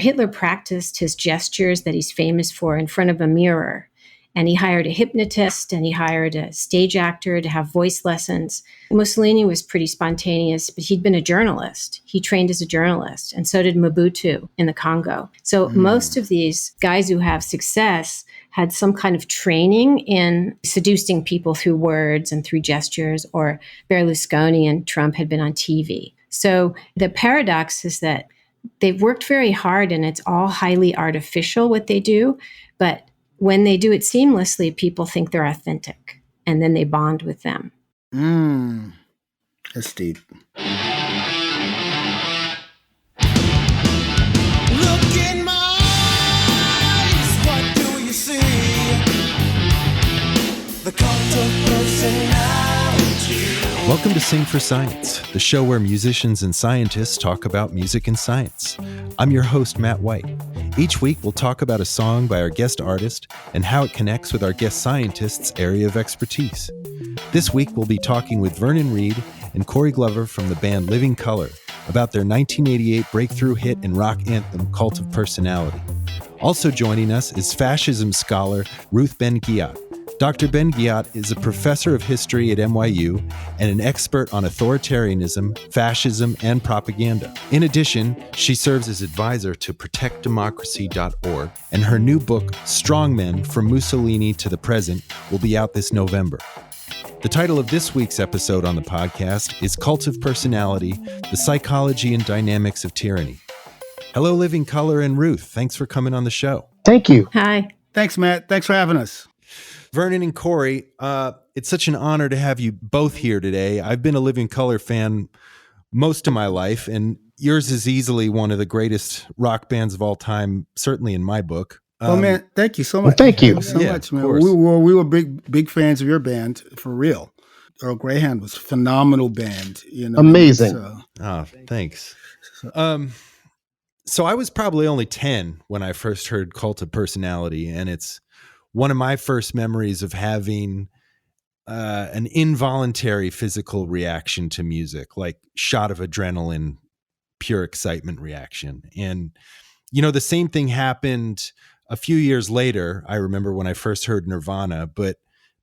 Hitler practiced his gestures that he's famous for in front of a mirror. And he hired a hypnotist and he hired a stage actor to have voice lessons. Mussolini was pretty spontaneous, but he'd been a journalist. He trained as a journalist, and so did Mobutu in the Congo. So most of these guys who have success had some kind of training in seducing people through words and through gestures, or Berlusconi and Trump had been on TV. So the paradox is that they've worked very hard and it's all highly artificial what they do, but when they do it seamlessly, people think they're authentic, and then they bond with them. That's deep. Look in my eyes, what do you see? The cult of personality. Welcome to Sing for Science, the show where musicians and scientists talk about music and science. I'm your host, Matt White. Each week, we'll talk about a song by our guest artist and how it connects with our guest scientist's area of expertise. This week, we'll be talking with Vernon Reid and Corey Glover from the band Living Colour about their 1988 breakthrough hit and rock anthem, Cult of Personality. Also joining us is fascism scholar Ruth Ben-Ghiat. Dr. Ben-Ghiat is a professor of history at NYU and an expert on authoritarianism, fascism, and propaganda. In addition, she serves as advisor to protectdemocracy.org, and her new book, Strongmen: From Mussolini to the Present, will be out this November. The title of this week's episode on the podcast is Cult of Personality: The Psychology and Dynamics of Tyranny. Hello, Living Colour and Ruth. Thanks for coming on the show. Thank you. Hi. Thanks, Matt. Thanks for having us. Vernon and Corey, it's such an honor to have you both here today. I've been a Living Colour fan most of my life, and yours is easily one of the greatest rock bands of all time, certainly in my book. Oh, man, thank you so much. Well, thank you so much, man. Course. We were big fans of your band, for real. Earl Greyhound was a phenomenal band. You know, amazing. Thanks. So I was probably only 10 when I first heard Cult of Personality, and it's one of my first memories of having an involuntary physical reaction to music, like shot of adrenaline, pure excitement reaction. And, you know, the same thing happened a few years later. I remember when I first heard Nirvana, but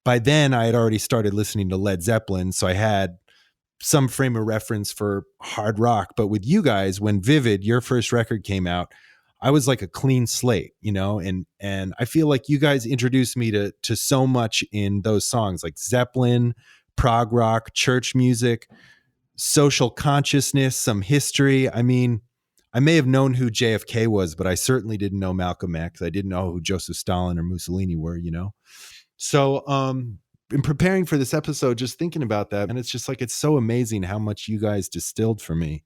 by then I had already started listening to Led Zeppelin. So I had some frame of reference for hard rock. But with you guys, when Vivid, your first record, came out, I was like a clean slate, you know, and I feel like you guys introduced me to so much in those songs, like Zeppelin, prog rock, church music, social consciousness, some history. I mean, I may have known who JFK was, but I certainly didn't know Malcolm X. I didn't know who Joseph Stalin or Mussolini were, you know. So in preparing for this episode, just thinking about that, and it's just like, it's so amazing how much you guys distilled for me.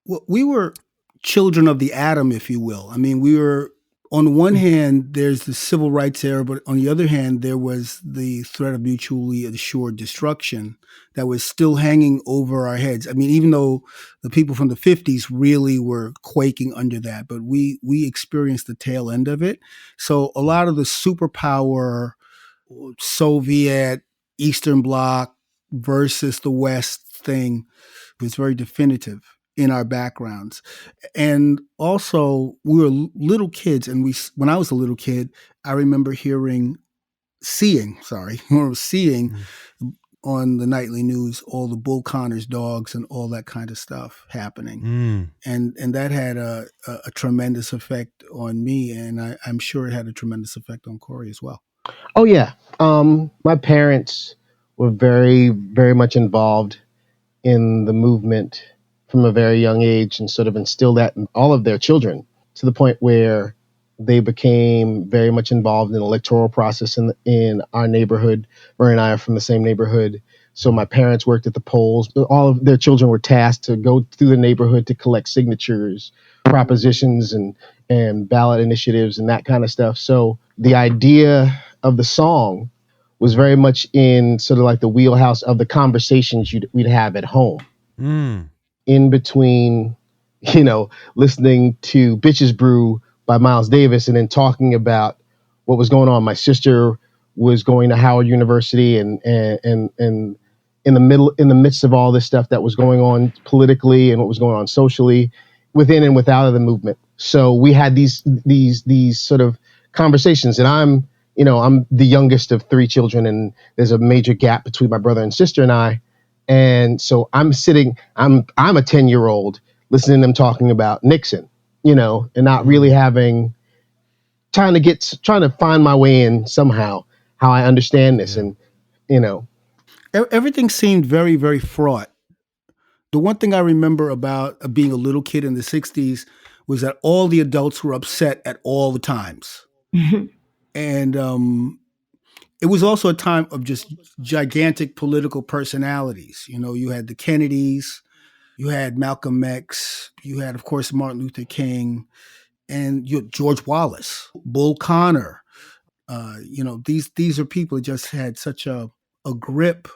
Well, we were children of the atom, if you will. I mean, we were, on one hand, there's the civil rights era, but on the other hand, there was the threat of mutually assured destruction that was still hanging over our heads. I mean, even though the people from the 50s really were quaking under that, but we experienced the tail end of it. So a lot of the superpower, Soviet, Eastern Bloc versus the West thing was very definitive in our backgrounds. And also, we were little kids, and when I was a little kid, I remember seeing on the nightly news all the Bull Connors dogs and all that kind of stuff happening. And that had a tremendous effect on me, and I'm sure it had a tremendous effect on Corey as well. Oh, yeah. My parents were very, very much involved in the movement from a very young age, and sort of instilled that in all of their children, to the point where they became very much involved in the electoral process in our neighborhood. Murray and I are from the same neighborhood. So my parents worked at the polls. All of their children were tasked to go through the neighborhood to collect signatures, propositions, and ballot initiatives and that kind of stuff. So the idea of the song was very much in sort of like the wheelhouse of the conversations we'd have at home. In between, you know, listening to Bitches Brew by Miles Davis and then talking about what was going on. My sister was going to Howard University, and in the midst of all this stuff that was going on politically and what was going on socially, within and without of the movement. So we had these sort of conversations, and I'm the youngest of three children, and there's a major gap between my brother and sister and I. And so I'm a 10-year-old listening to them talking about Nixon, and not really trying to find my way in somehow, how I understand this. Yeah. And, you know, Everything seemed very, very fraught. The one thing I remember about being a little kid in the 60s was that all the adults were upset at all the times. And it was also a time of just gigantic political personalities. You had the Kennedys, you had Malcolm X, you had, of course, Martin Luther King, and George Wallace, Bull Connor. These are people that just had such a grip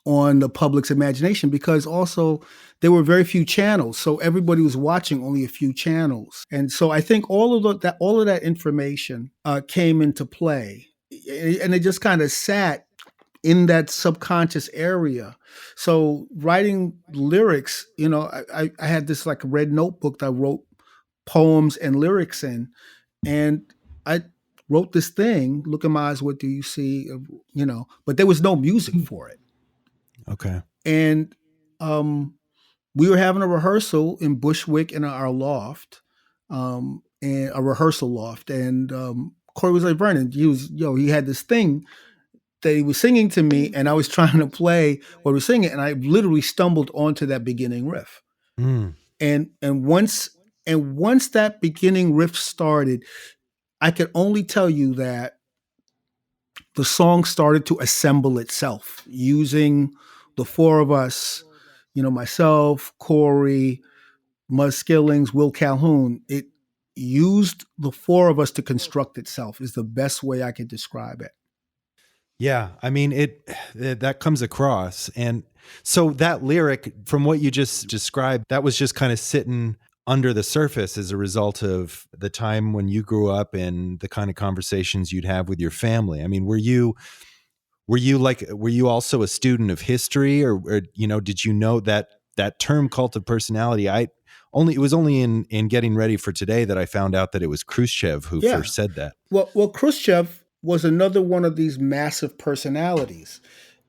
on the public's imagination, because also there were very few channels, so everybody was watching only a few channels. And so I think all of that information came into play, and it just kind of sat in that subconscious area. So writing lyrics, I had this like red notebook that I wrote poems and lyrics in, and I wrote this thing, "Look in my eyes, what do you see?" But there was no music for it. Okay. And we were having a rehearsal in Bushwick in our loft, and a rehearsal loft. And Corey was like, "Vernon, he had this thing that he was singing to me, and I was trying to play what he was singing, and I literally stumbled onto that beginning riff. Mm. And once that beginning riff started, I could only tell you that the song started to assemble itself using the four of us, myself, Corey, Muzz Skillings, Will Calhoun. It used the four of us to construct itself, is the best way I could describe it. Yeah, I mean that comes across. And so that lyric, from what you just described, that was just kind of sitting under the surface as a result of the time when you grew up and the kind of conversations you'd have with your family. I mean, were you also a student of history, or did you know that term cult of personality? It was only in getting ready for today that I found out that it was Khrushchev who first said that. Well, Khrushchev was another one of these massive personalities.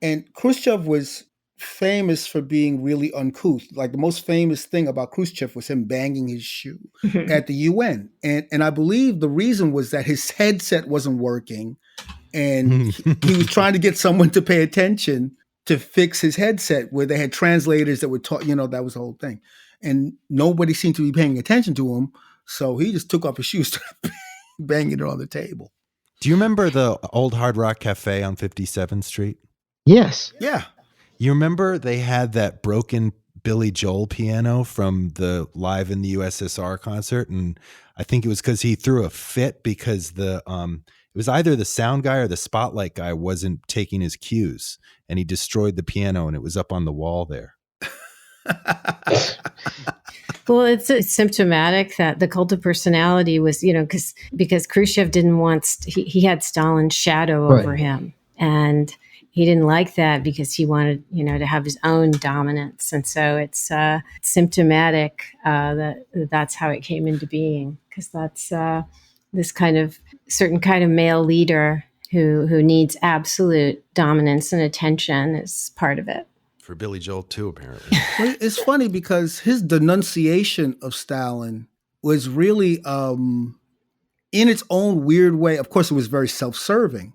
And Khrushchev was famous for being really uncouth. Like, the most famous thing about Khrushchev was him banging his shoe at the UN. And I believe the reason was that his headset wasn't working, and he was trying to get someone to pay attention to fix his headset, where they had translators that would talk, that was the whole thing. And nobody seemed to be paying attention to him. So he just took off his shoes, banging it on the table. Do you remember the old Hard Rock Cafe on 57th Street? yes. Yeah. You remember they had that broken Billy Joel piano from the Live in the USSR concert? And I think it was because he threw a fit because it was either the sound guy or the spotlight guy wasn't taking his cues, and he destroyed the piano, and it was up on the wall there. Well, it's symptomatic that the cult of personality was, because Khrushchev didn't he had Stalin's shadow over him, and he didn't like that because he wanted, to have his own dominance. And so it's symptomatic that's how it came into being, because that's this kind of certain kind of male leader who needs absolute dominance and attention is part of it. For Billy Joel too, apparently. Well, it's funny because his denunciation of Stalin was really, in its own weird way. Of course, it was very self-serving,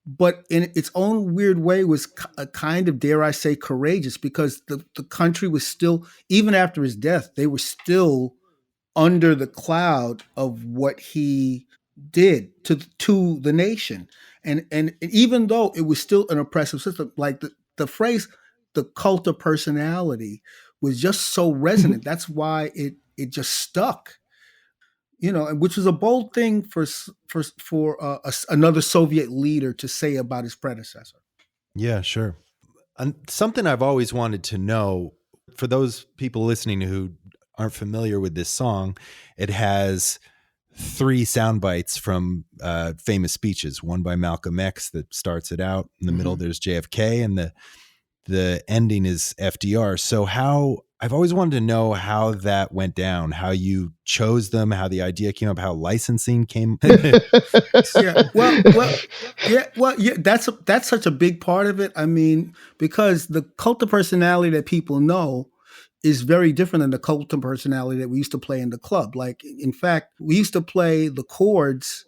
but in its own weird way was a kind of, dare I say, courageous, because the country was still, even after his death, they were still under the cloud of what he did to the nation. And even though it was still an oppressive system, like the phrase, the cult of personality, was just so resonant. That's why it just stuck, which was a bold thing for another Soviet leader to say about his predecessor. Yeah, sure. And something I've always wanted to know, for those people listening who aren't familiar with this song, it has 3 sound bites from famous speeches. One by Malcolm X that starts it out. In the middle, there's JFK, and the ending is FDR. So how I've always wanted to know how that went down, how you chose them, how the idea came up, how licensing came. Yeah. Yeah. That's such a big part of it. I mean, because the cult of personality that people know is very different than the cult of personality that we used to play in the club. Like, in fact, we used to play the chords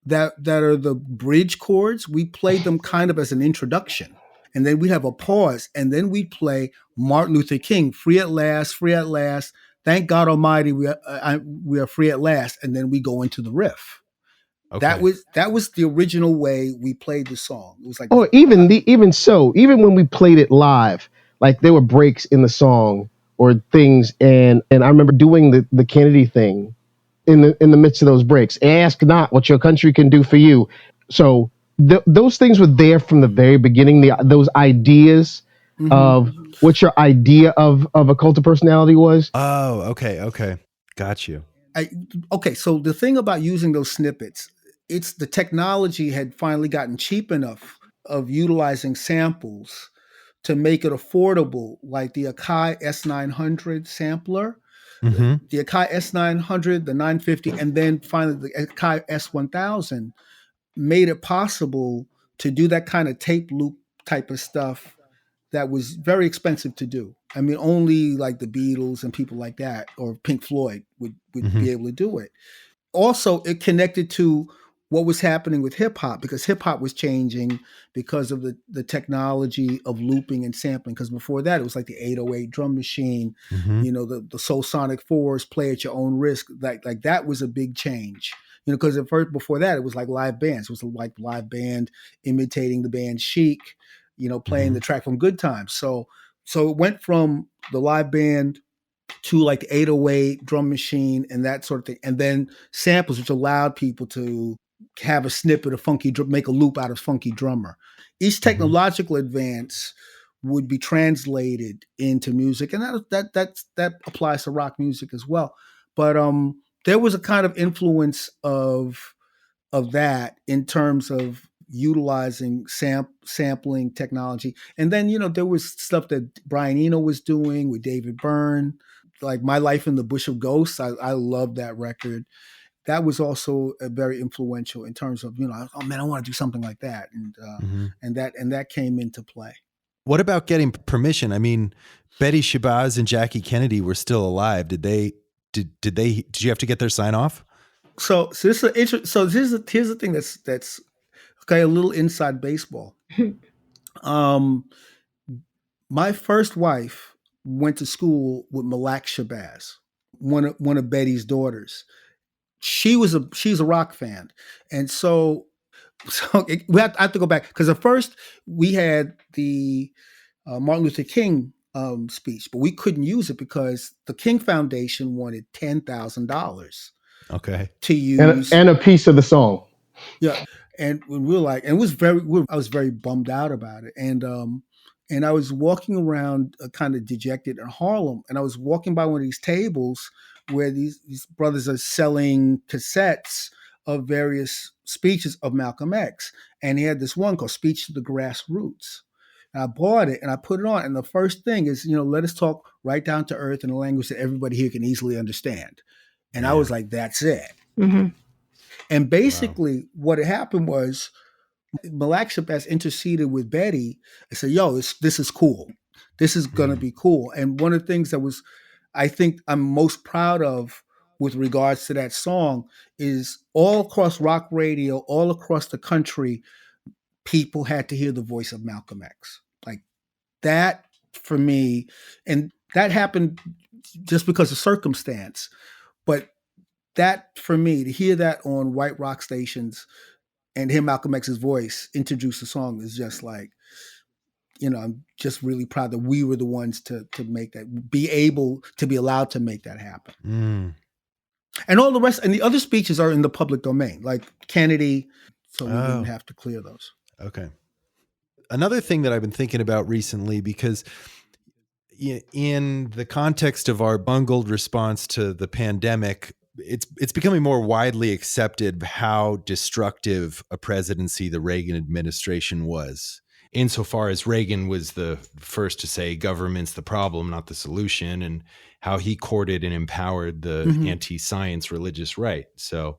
that are the bridge chords. We played them kind of as an introduction, and then we have a pause, and then we play Martin Luther King, "Free at last, free at last. Thank God Almighty, we are free at last," and then we go into the riff. Okay. That was the original way we played the song. It was like, Or even when we played it live, like there were breaks in the song or things, and I remember doing the Kennedy thing in the midst of those breaks. Ask not what your country can do for you. So those things were there from the very beginning. Those ideas of what your idea of a cult of personality was. Oh, okay. Got you. Okay, so the thing about using those snippets, it's the technology had finally gotten cheap enough of utilizing samples to make it affordable, like the Akai S900 sampler, Mm-hmm. the Akai S900, the 950, and then finally the Akai S1000 made it possible to do that kind of tape loop type of stuff that was very expensive to do. I mean, only like the Beatles and people like that, or Pink Floyd would Mm-hmm. be able to do it. Also, it connected to what was happening with hip hop, because hip hop was changing because of the technology of looping and sampling. Because before that, it was like the 808 drum machine, Mm-hmm. the Soul Sonic 4s, play at your own risk. Like that was a big change. Because at first, before that, it was like live bands. It was like live band imitating the band Chic, playing the track from Good Times. So it went from the live band to like the 808 drum machine and that sort of thing, and then samples, which allowed people to have a snippet of funky drum, make a loop out of funky drummer. Each technological advance would be translated into music, and that applies to rock music as well. But there was a kind of influence of that in terms of utilizing sampling technology. And then, there was stuff that Brian Eno was doing with David Byrne, like My Life in the Bush of Ghosts. I love that record. That was also very influential in terms of, oh man, I want to do something like that. And that came into play. What about getting permission? I mean, Betty Shabazz and Jackie Kennedy were still alive. Did you have to get their sign off? So here's the thing that's okay, a little inside baseball. My first wife went to school with Malak Shabazz, one of Betty's daughters. She's a rock fan, and so I have to go back, because at first we had the Martin Luther King speech, but we couldn't use it because the King Foundation wanted $10,000 Okay. to use And a piece of the song. Yeah, and when we were like, and I was very bummed out about it, and I was walking around kind of dejected in Harlem, and I was walking by one of these tables where these brothers are selling cassettes of various speeches of Malcolm X, and he had this one called "Speech to the Grassroots." And I bought it and I put it on, and the first thing is, let us talk right down to earth in a language that everybody here can easily understand. And I was like, that's it. Mm-hmm. And basically, what had happened was Malak Shabazz interceded with Betty and said, "Yo, this is cool. This is gonna be cool." And one of the things that I think I'm most proud of with regards to that song is all across rock radio, all across the country, people had to hear the voice of Malcolm X. Like that for me, and that happened just because of circumstance, but that for me, to hear that on white rock stations and hear Malcolm X's voice introduce the song is just like, I'm just really proud that we were the ones to make that, be able to be allowed to make that happen. And all the rest, and the other speeches are in the public domain, like Kennedy, so we didn't have to clear those. Okay. Another thing that I've been thinking about recently, because in the context of our bungled response to the pandemic, it's becoming more widely accepted how destructive a presidency the Reagan administration was. insofar as Reagan was the first to say government's the problem, not the solution, and how he courted and empowered the anti-science religious right. So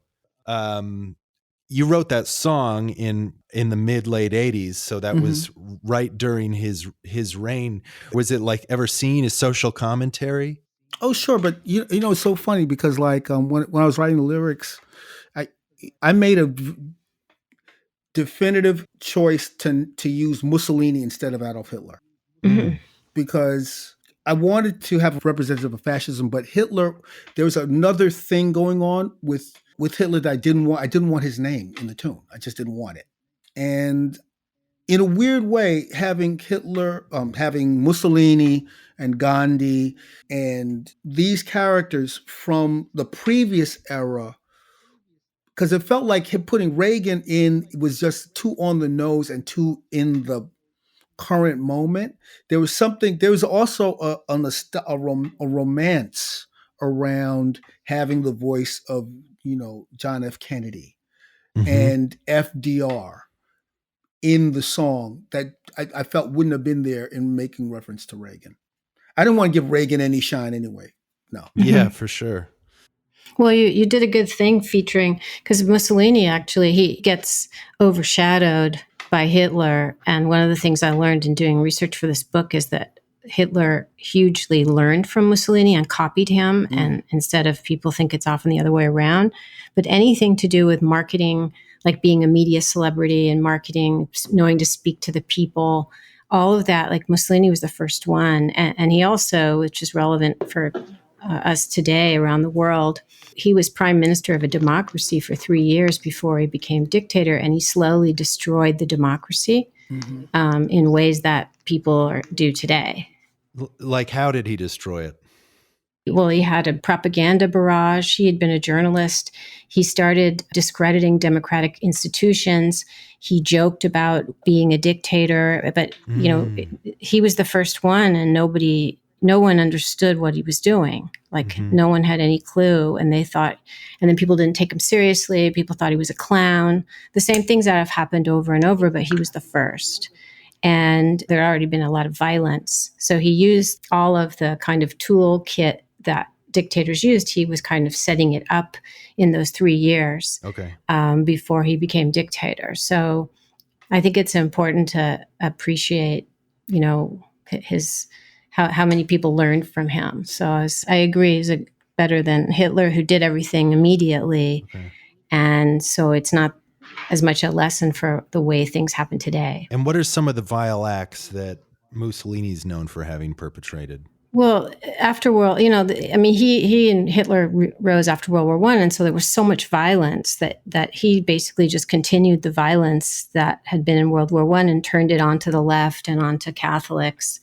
you wrote that song in the mid late 80s, so that was right during his reign. Was it like ever seen as social commentary? Oh, sure, but you know, it's so funny because like when I was writing the lyrics, I made a definitive choice to use Mussolini instead of Adolf Hitler because I wanted to have a representative of fascism, but Hitler, there was another thing going on with Hitler that I didn't want. I didn't want his name in the tune. I just didn't want it. And in a weird way, having Hitler, having Mussolini and Gandhi and these characters from the previous era, because it felt like him putting Reagan in was just too on the nose and too in the current moment. There was also a romance around having the voice of, John F. Kennedy and FDR in the song that I felt wouldn't have been there in making reference to Reagan. I didn't want to give Reagan any shine anyway. No. Yeah, for sure. Well, you did a good thing featuring, because Mussolini actually, he gets overshadowed by Hitler. And one of the things I learned in doing research for this book is that Hitler hugely learned from Mussolini and copied him. And instead of people think it's often the other way around, but anything to do with marketing, like being a media celebrity and marketing, knowing to speak to the people, all of that, like Mussolini was the first one. And he also, which is relevant for us today around the world, he was prime minister of a democracy for 3 years before he became dictator, and he slowly destroyed the democracy in ways that people do today. Like, how did he destroy it? Well, he had a propaganda barrage. He had been a journalist. He started discrediting democratic institutions. He joked about being a dictator, but he was the first one, and no one understood what he was doing. Like no one had any clue, and then people didn't take him seriously. People thought he was a clown. The same things that have happened over and over, but he was the first. And there had already been a lot of violence. So he used all of the kind of toolkit that dictators used. He was kind of setting it up in those 3 years before he became dictator. So I think it's important to appreciate, how many people learned from him. So I agree, he's better than Hitler, who did everything immediately. And so it's not as much a lesson for the way things happen today. And what are some of the vile acts that Mussolini's known for having perpetrated? Well, after he and Hitler rose after World War I, and so there was so much violence that he basically just continued the violence that had been in World War I and turned it onto the left and onto Catholics.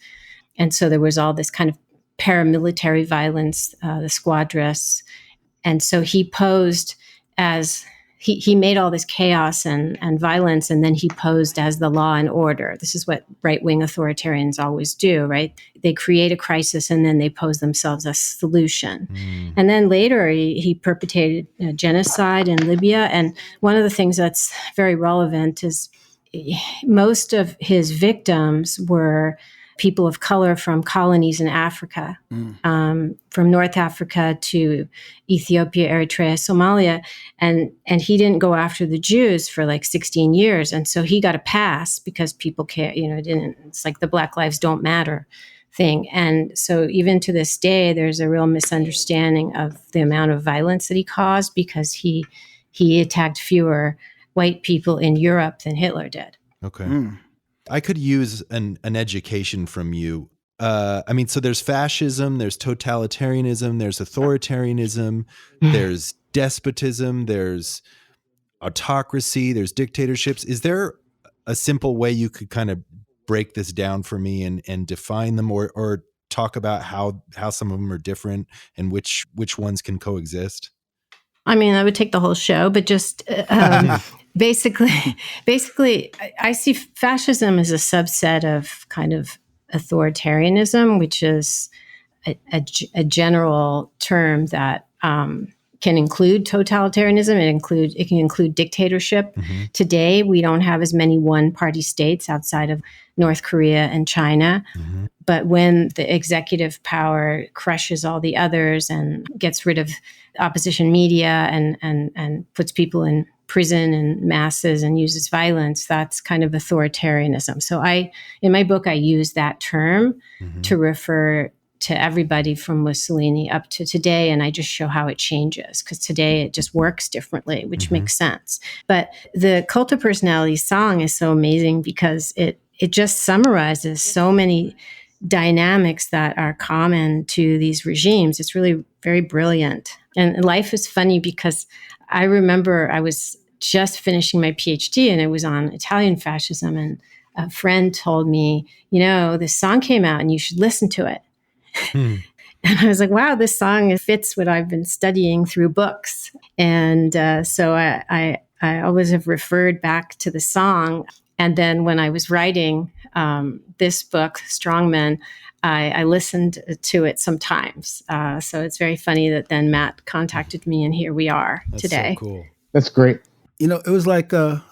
And so there was all this kind of paramilitary violence, the squadrists. And so he posed as, he made all this chaos and violence, and then he posed as the law and order. This is what right-wing authoritarians always do, right? They create a crisis and then they pose themselves as solution. And then later he perpetrated genocide in Libya. And one of the things that's very relevant is most of his victims were people of color from colonies in Africa, from North Africa to Ethiopia, Eritrea, Somalia. And he didn't go after the Jews for like 16 years. And so he got a pass because people care, it's like the Black Lives Don't Matter thing. And so even to this day, there's a real misunderstanding of the amount of violence that he caused because he attacked fewer white people in Europe than Hitler did. Okay. I could use an education from you. So there's fascism, there's totalitarianism, there's authoritarianism, there's despotism, there's autocracy, there's dictatorships. Is there a simple way you could kind of break this down for me and define them or talk about how some of them are different and which ones can coexist? I mean, I would take the whole show, but just basically, I see fascism as a subset of kind of authoritarianism, which is a general term that can include totalitarianism. It can include dictatorship. Today, we don't have as many one-party states outside of North Korea and China. But when the executive power crushes all the others and gets rid of opposition media and puts people in prison and masses and uses violence, that's kind of authoritarianism. So in my book, I use that term to refer to everybody from Mussolini up to today. And I just show how it changes, because today it just works differently, which makes sense. But the Cult of Personality song is so amazing because it just summarizes so many dynamics that are common to these regimes. It's really very brilliant. And life is funny because I remember I was just finishing my PhD and it was on Italian fascism. And a friend told me, this song came out and you should listen to it. And I was like, wow, this song fits what I've been studying through books. And so I always have referred back to the song. And then when I was writing this book, Strongmen, I listened to it sometimes. So it's very funny that then Matt contacted me and here we are today. So cool. That's great. It was like the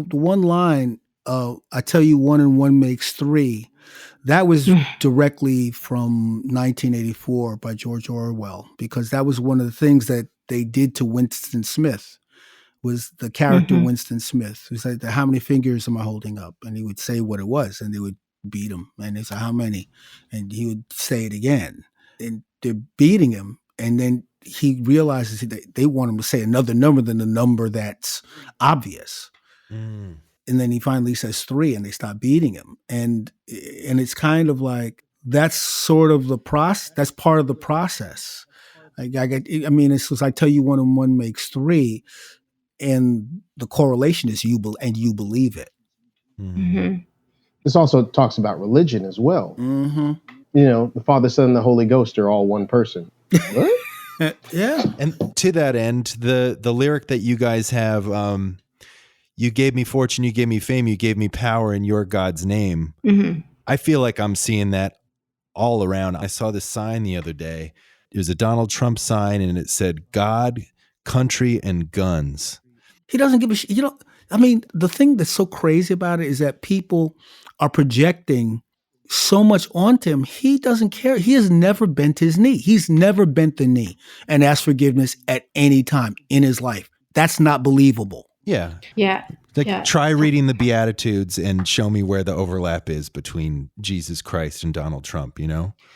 one line, I tell you one and one makes three. That was directly from 1984 by George Orwell, because that was one of the things that they did to Winston Smith, was the character Winston Smith, who said, how many fingers am I holding up? And he would say what it was, and they would beat him. And they said, how many? And he would say it again. And they're beating him. And then he realizes that they want him to say another number than the number that's obvious. And then he finally says 3 and they stop beating him. And it's kind of like, that's sort of the process. That's part of the process. It's just, I tell you one and one makes 3. And the correlation is you believe it. This also talks about religion as well. The Father, Son, and the Holy Ghost are all one person. What? Yeah. And to that end, the lyric that you guys have, you gave me fortune, you gave me fame, you gave me power in your God's name. I feel like I'm seeing that all around. I saw this sign the other day. It was a Donald Trump sign and it said God, country, and guns. He doesn't give a shit. The thing that's so crazy about it is that people are projecting so much onto him. He doesn't care. He has never bent his knee. He's never bent the knee and asked forgiveness at any time in his life. That's not believable. Yeah. Yeah. Try reading the Beatitudes and show me where the overlap is between Jesus Christ and Donald Trump,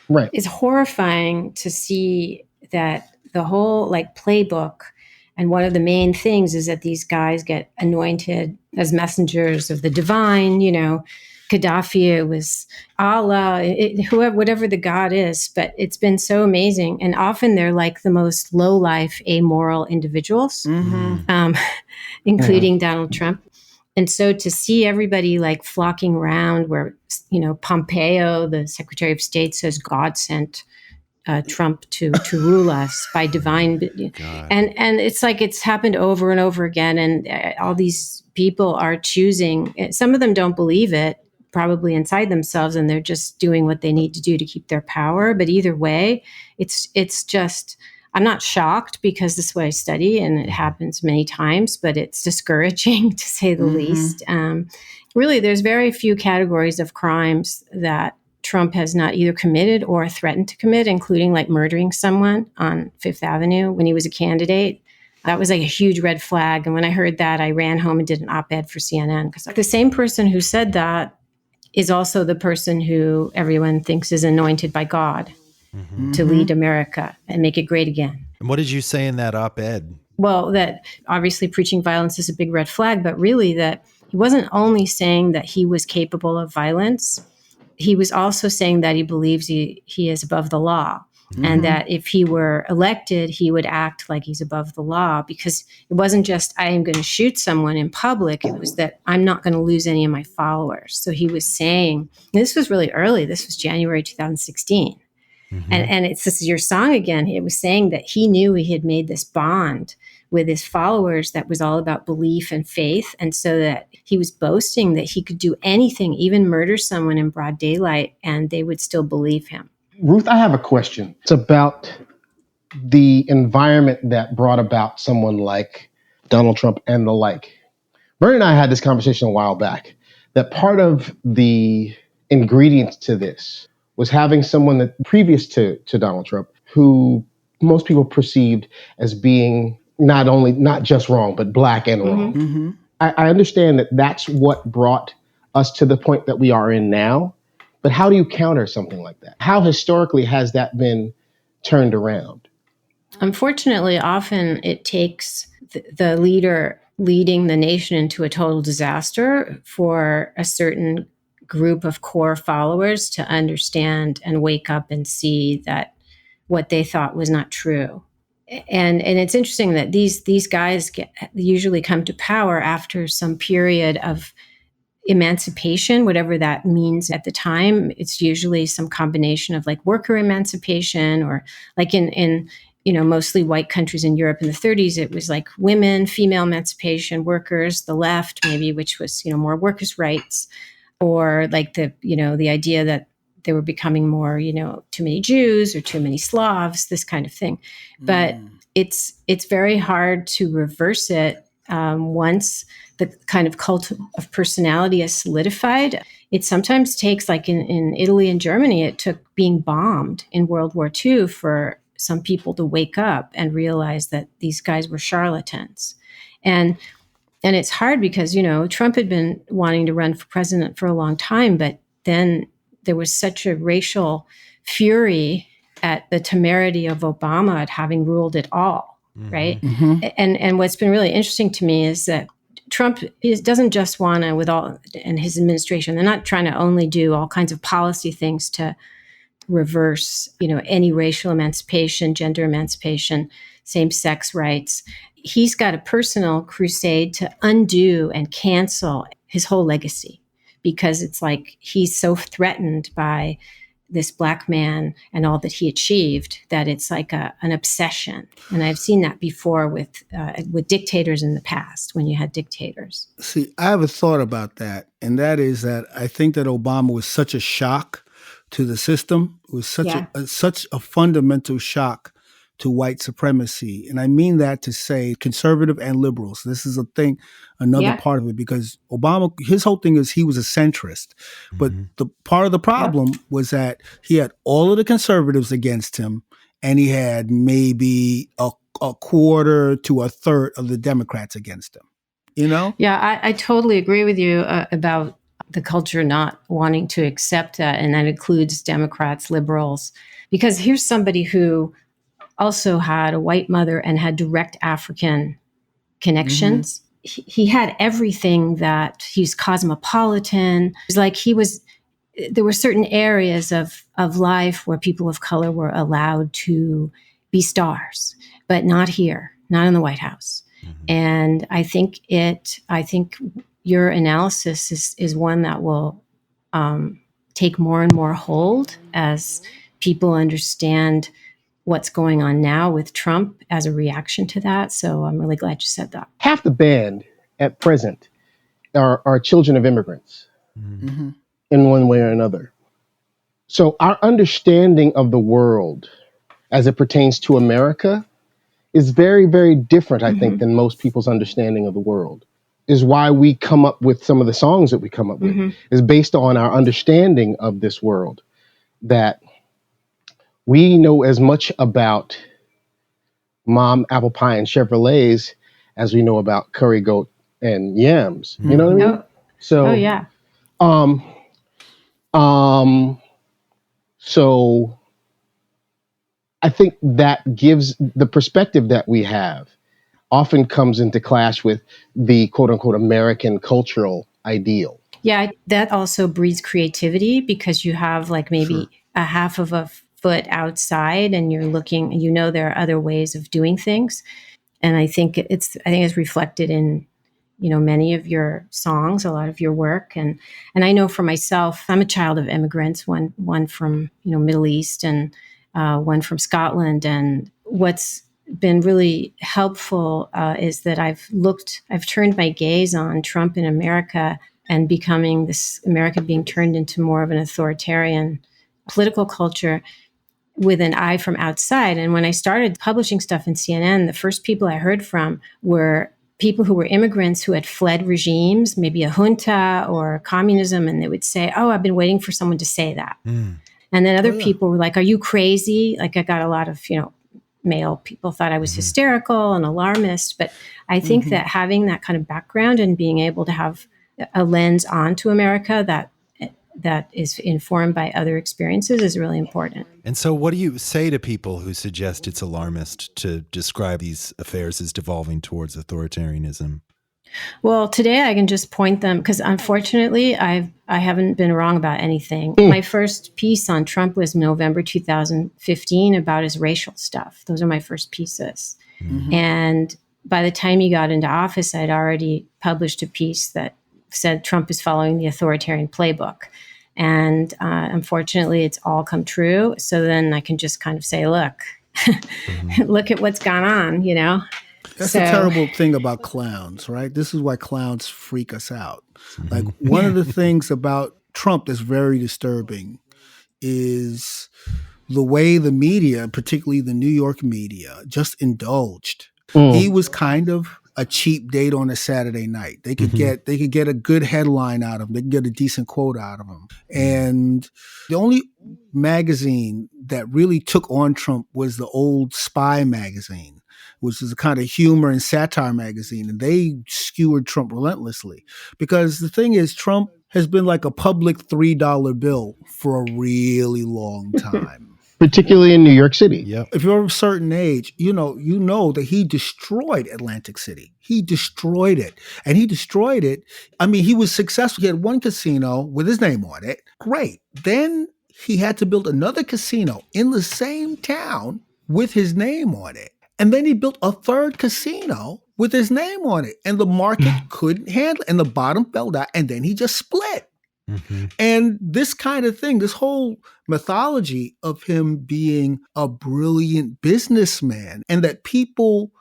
Right. It's horrifying to see that the whole playbook, and one of the main things is that these guys get anointed as messengers of the divine. Gaddafi, it was Allah, whatever the God is, but it's been so amazing. And often they're like the most low-life, amoral individuals, including Donald Trump. And so to see everybody flocking around where, Pompeo, the Secretary of State, says God sent Trump to rule us by divine, and it's like it's happened over and over again. And all these people are choosing. Some of them don't believe it, probably inside themselves, and they're just doing what they need to do to keep their power. But either way, it's just, I'm not shocked because this is what I study and it happens many times, but it's discouraging to say the least. Really, there's very few categories of crimes that Trump has not either committed or threatened to commit, including murdering someone on Fifth Avenue when he was a candidate. That was a huge red flag. And when I heard that, I ran home and did an op-ed for CNN, because the same person who said that is also the person who everyone thinks is anointed by God to lead America and make it great again. And what did you say in that op-ed? Well, that obviously preaching violence is a big red flag, but really that he wasn't only saying that he was capable of violence, he was also saying that he believes he is above the law. And that if he were elected, he would act like he's above the law, because it wasn't just, I am going to shoot someone in public. It was that I'm not going to lose any of my followers. So he was saying, this was really early. This was January 2016. And this is your song again. It was saying that he knew he had made this bond with his followers that was all about belief and faith. And so that he was boasting that he could do anything, even murder someone in broad daylight, and they would still believe him. Ruth, I have a question. It's about the environment that brought about someone like Donald Trump and the like. Vernon and I had this conversation a while back that part of the ingredients to this was having someone that previous to Donald Trump who most people perceived as being not just wrong, but black and wrong. Mm-hmm. I understand that that's what brought us to the point that we are in now. But how do you counter something like that? How historically has that been turned around? Unfortunately, often it takes the leader leading the nation into a total disaster for a certain group of core followers to understand and wake up and see that what they thought was not true. And it's interesting that these guys usually come to power after some period of emancipation, whatever that means at the time. It's usually some combination of like worker emancipation, or like in mostly white countries in Europe in the 30s, it was like women, female emancipation, workers, the left maybe, which was more workers' rights, or like the idea that there were becoming more too many Jews or too many Slavs, this kind of thing. But it's very hard to reverse it once the kind of cult of personality is solidified. It sometimes takes, like in Italy and Germany, it took being bombed in World War II for some people to wake up and realize that these guys were charlatans. And it's hard because, Trump had been wanting to run for president for a long time, but then there was such a racial fury at the temerity of Obama at having ruled it all, right? Mm-hmm. And what's been really interesting to me is that Trump doesn't just want to, and his administration, they're not trying to only do all kinds of policy things to reverse, any racial emancipation, gender emancipation, same-sex rights. He's got a personal crusade to undo and cancel his whole legacy, because it's like he's so threatened by this black man and all that he achieved that it's like an obsession. And I've seen that before with dictators in the past, when you had dictators. See, I have a thought about that, and that is that I think that Obama was such a shock to the system. It was such a fundamental shock to white supremacy. And I mean that to say conservative and liberals. This is another part of it, because Obama, his whole thing is he was a centrist. But the part of the problem was that he had all of the conservatives against him, and he had maybe a quarter to a third of the Democrats against him. Yeah, I totally agree with you about the culture not wanting to accept that. And that includes Democrats, liberals, because here's somebody who also had a white mother and had direct African connections. He had everything that he's cosmopolitan. It's like there were certain areas of life where people of color were allowed to be stars, but not here, not in the White House. And I think your analysis is one that will take more and more hold as people understand what's going on now with Trump as a reaction to that. So I'm really glad you said that. Half the band at present are children of immigrants in one way or another. So our understanding of the world as it pertains to America is very, very different, I think, than most people's understanding of the world. Is why we come up with some of the songs that we come up with, is based on our understanding of this world, that we know as much about mom, apple pie, and Chevrolets as we know about curry goat and yams. You know what I mean? So, yeah. So I think that gives the perspective that we have often comes into clash with the quote unquote American cultural ideal. Yeah, that also breeds creativity, because you have like maybe a half of a foot outside and you're looking, there are other ways of doing things. And I think it's reflected in, many of your songs, a lot of your work. And I know for myself, I'm a child of immigrants, one from, Middle East and one from Scotland. And what's been really helpful is that I've turned my gaze on Trump in America and becoming this America being turned into more of an authoritarian political culture. with an eye from outside. And when I started publishing stuff in CNN, the first people I heard from were people who were immigrants who had fled regimes, maybe a junta or communism, and they would say, "Oh, I've been waiting for someone to say that." And then other people were like, "Are you crazy?" Like I got a lot of, male people thought I was hysterical and alarmist. But I think that having that kind of background and being able to have a lens onto America that is informed by other experiences is really important. And so what do you say to people who suggest it's alarmist to describe these affairs as devolving towards authoritarianism? Well, today I can just point them, because unfortunately I haven't been wrong about anything. My first piece on Trump was November 2015 about his racial stuff. Those are my first pieces. And by the time he got into office, I'd already published a piece that said Trump is following the authoritarian playbook. And unfortunately, it's all come true. So then I can just kind of say, look, look at what's gone on, That's the terrible thing about clowns, right? This is why clowns freak us out. Like one of the things about Trump that's very disturbing is the way the media, particularly the New York media, just indulged. He was kind of a cheap date on a Saturday night. They could get a good headline out of him. They could get a decent quote out of him. And the only magazine that really took on Trump was the old Spy magazine, which is a kind of humor and satire magazine. And they skewered Trump relentlessly. Because the thing is, Trump has been like a public $3 bill for a really long time. Particularly in New York City. Yep. If you're of a certain age, you know that he destroyed Atlantic City. He destroyed it. And he destroyed it. I mean, he was successful. He had one casino with his name on it. Great. Then he had to build another casino in the same town with his name on it. And then he built a third casino with his name on it. And the market couldn't handle it. And the bottom fell out. And then he just split. And this kind of thing, this whole mythology of him being a brilliant businessman, and that people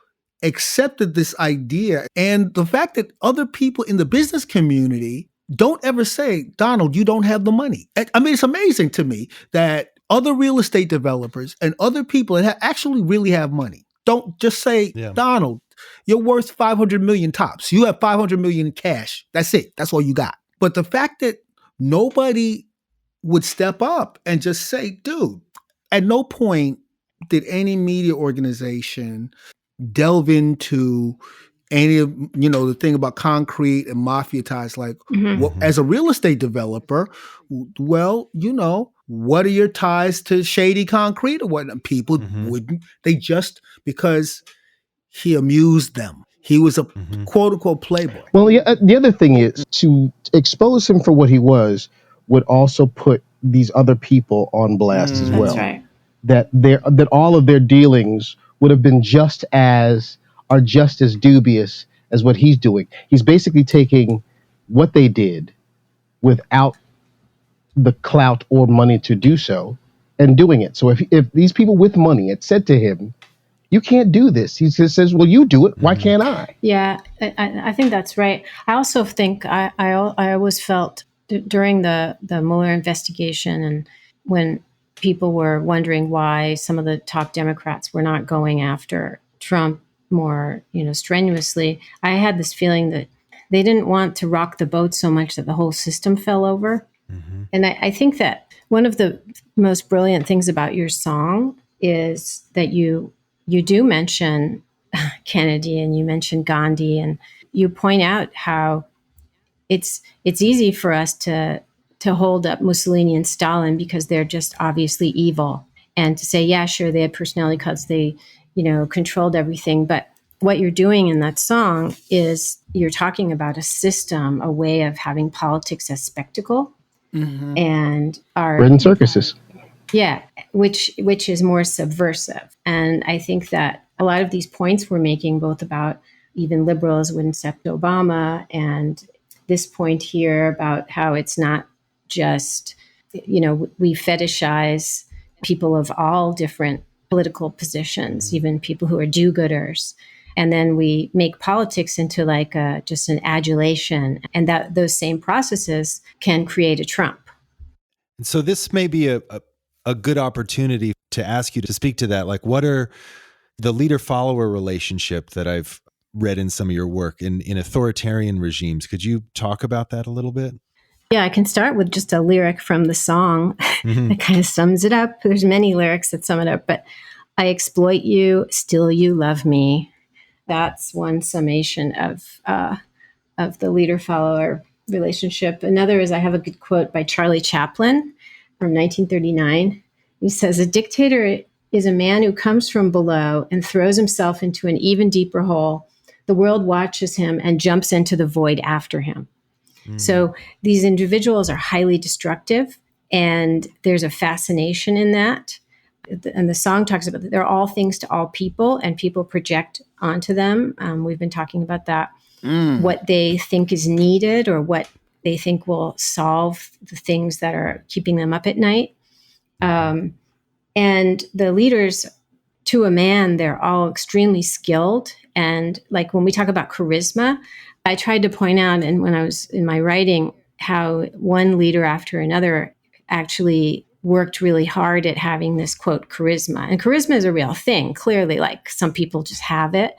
accepted this idea, and the fact that other people in the business community don't ever say, Donald, you don't have the money. I mean, it's amazing to me that other real estate developers and other people that actually really have money don't just say, Donald, you're worth 500 million tops. You have 500 million in cash. That's it. That's all you got. But the fact that nobody would step up and just say, dude, at no point did any media organization delve into any of, the thing about concrete and mafia ties. Like, as a real estate developer, well, what are your ties to shady concrete or what? People wouldn't. They just, because he amused them. He was a quote unquote playboy. Well, the other thing is to expose him for what he was would also put these other people on blast as well. That's right. That all of their dealings would have been just as dubious as what he's doing. He's basically taking what they did without the clout or money to do so and doing it. So if these people with money had said to him, you can't do this, he just says, well, you do it. Why can't I? Yeah, I think that's right. I also think I always felt during the Mueller investigation, and when people were wondering why some of the top Democrats were not going after Trump more, strenuously, I had this feeling that they didn't want to rock the boat so much that the whole system fell over. And I think that one of the most brilliant things about your song is that you do mention Kennedy and you mention Gandhi, and you point out how it's easy for us to hold up Mussolini and Stalin because they're just obviously evil, and to say, yeah, sure, they had personality cults, they, controlled everything. But what you're doing in that song is you're talking about a system, a way of having politics as spectacle, and our bread and circuses. Yeah, which is more subversive. And I think that a lot of these points we're making, both about even liberals wouldn't accept Obama, and this point here about how it's not just, we fetishize people of all different political positions, even people who are do-gooders. And then we make politics into like just an adulation, and that those same processes can create a Trump. And so this may be a good opportunity to ask you to speak to that. Like, what are the leader-follower relationship that I've read in some of your work in authoritarian regimes? Could you talk about that a little bit? Yeah, I can start with just a lyric from the song Mm-hmm. that kind of sums it up. There's many lyrics that sum it up, but I exploit you, still you love me. That's one summation of the leader-follower relationship. Another is I have a good quote by Charlie Chaplin from 1939. He says, "A dictator is a man who comes from below and throws himself into an even deeper hole. The world watches him and jumps into the void after him." So these individuals are highly destructive, and there's a fascination in that. And the song talks about that they're all things to all people, and people project onto them. We've been talking about that, what they think is needed or what they think will solve the things that are keeping them up at night. And the leaders, to a man, they're all extremely skilled. And like when we talk about charisma, I tried to point out, and when I was in my writing, how one leader after another actually worked really hard at having this, quote, charisma. And charisma is a real thing. Clearly, like some people just have it,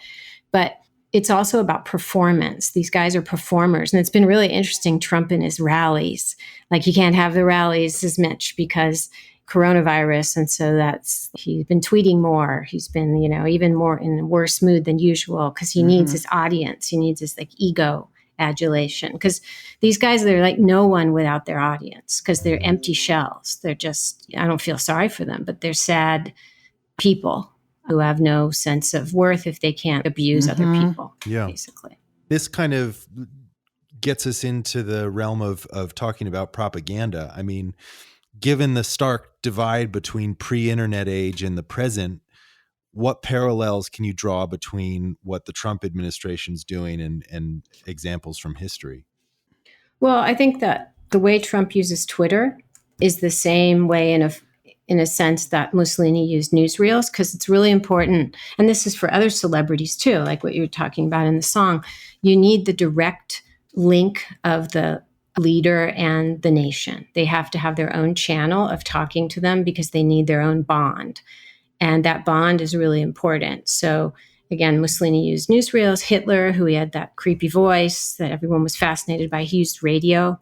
but it's also about performance. These guys are performers. And it's been really interesting, Trump and his rallies. Like, you can't have the rallies as much because coronavirus. And so he's been tweeting more. He's been, even more in a worse mood than usual because he needs his audience. He needs his like ego adulation, because these guys, they're like no one without their audience, because they're empty shells. They're just, I don't feel sorry for them, but they're sad people who have no sense of worth if they can't abuse other people, basically. This kind of gets us into the realm of talking about propaganda. I mean, given the stark divide between pre-internet age and the present, what parallels can you draw between what the Trump administration's doing and examples from history? Well, I think that the way Trump uses Twitter is the same way in a sense that Mussolini used newsreels, because it's really important. And this is for other celebrities too, like what you're talking about in the song. You need the direct link of the leader and the nation. They have to have their own channel of talking to them because they need their own bond. And that bond is really important. So again, Mussolini used newsreels. Hitler, who he had that creepy voice that everyone was fascinated by, he used radio.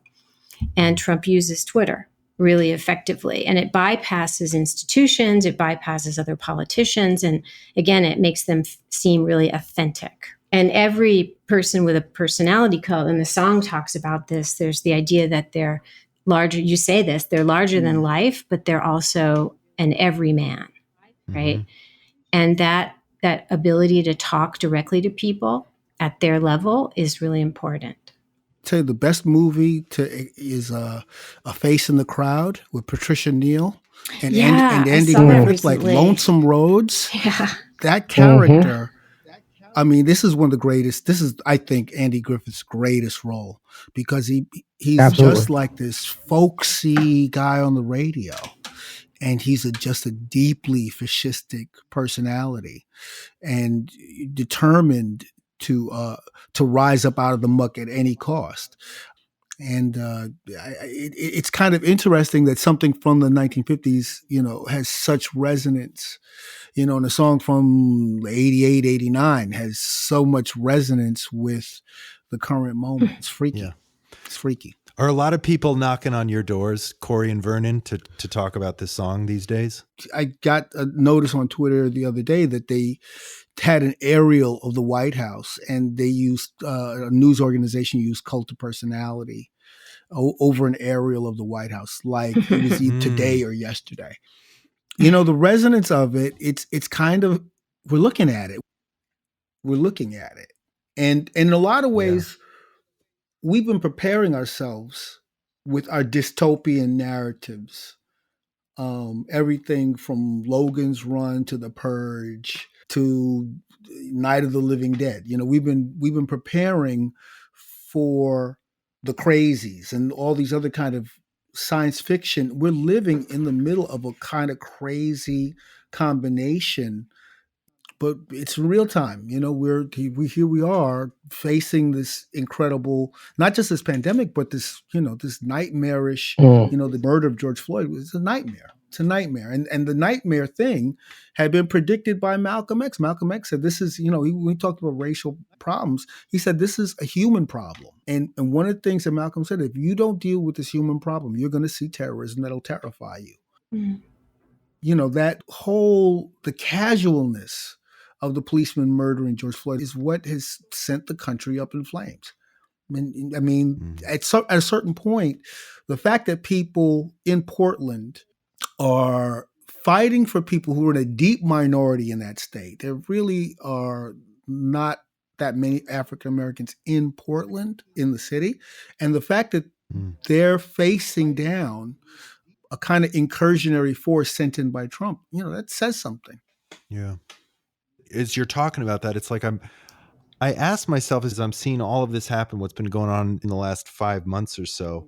And Trump uses Twitter really effectively. And it bypasses institutions. It bypasses other politicians. And again, it makes them seem really authentic. And every person with a personality cult, and the song talks about this, there's the idea that they're larger. You say this, they're larger than life, but they're also an everyman, right? And that ability to talk directly to people at their level is really important. Tell you the best movie is A Face in the Crowd with Patricia Neal and Andy Griffith, like Lonesome Roads. Yeah. That character, I mean, this is one of the greatest. This is, I think, Andy Griffith's greatest role, because he's Absolutely. just like this folksy guy on the radio. And he's just a deeply fascistic personality and determined to rise up out of the muck at any cost. And it's kind of interesting that something from the 1950s, has such resonance, and a song from 88, 89 has so much resonance with the current moment. It's freaky. Yeah. It's freaky. Are a lot of people knocking on your doors, Corey and Vernon, to talk about this song these days? I got a notice on Twitter the other day that they had an aerial of the White House, and they used a news organization used Cult of Personality over an aerial of the White House, like it was either today or yesterday. The resonance of it, it's kind of, we're looking at it. And in a lot of ways, we've been preparing ourselves with our dystopian narratives. Everything from Logan's Run to The Purge to Night of the Living Dead. We've been preparing for the crazies and all these other kind of science fiction. We're living in the middle of a kind of crazy combination, but it's real time. Here we are facing this incredible, not just this pandemic, but this, this nightmarish, the murder of George Floyd was a nightmare. It's a nightmare. And the nightmare thing had been predicted by Malcolm X. Malcolm X said this is, when we talked about racial problems, he said this is a human problem. And one of the things that Malcolm said, if you don't deal with this human problem, you're going to see terrorism that'll terrify you. Mm. The casualness of the policeman murdering George Floyd is what has sent the country up in flames. At a certain point, the fact that people in Portland are fighting for people who are in a deep minority in that state. There really are not that many African Americans in Portland, in the city. And the fact that they're facing down a kind of incursionary force sent in by Trump, that says something. Yeah. As you're talking about that, it's like I ask myself as I'm seeing all of this happen, what's been going on in the last 5 months or so,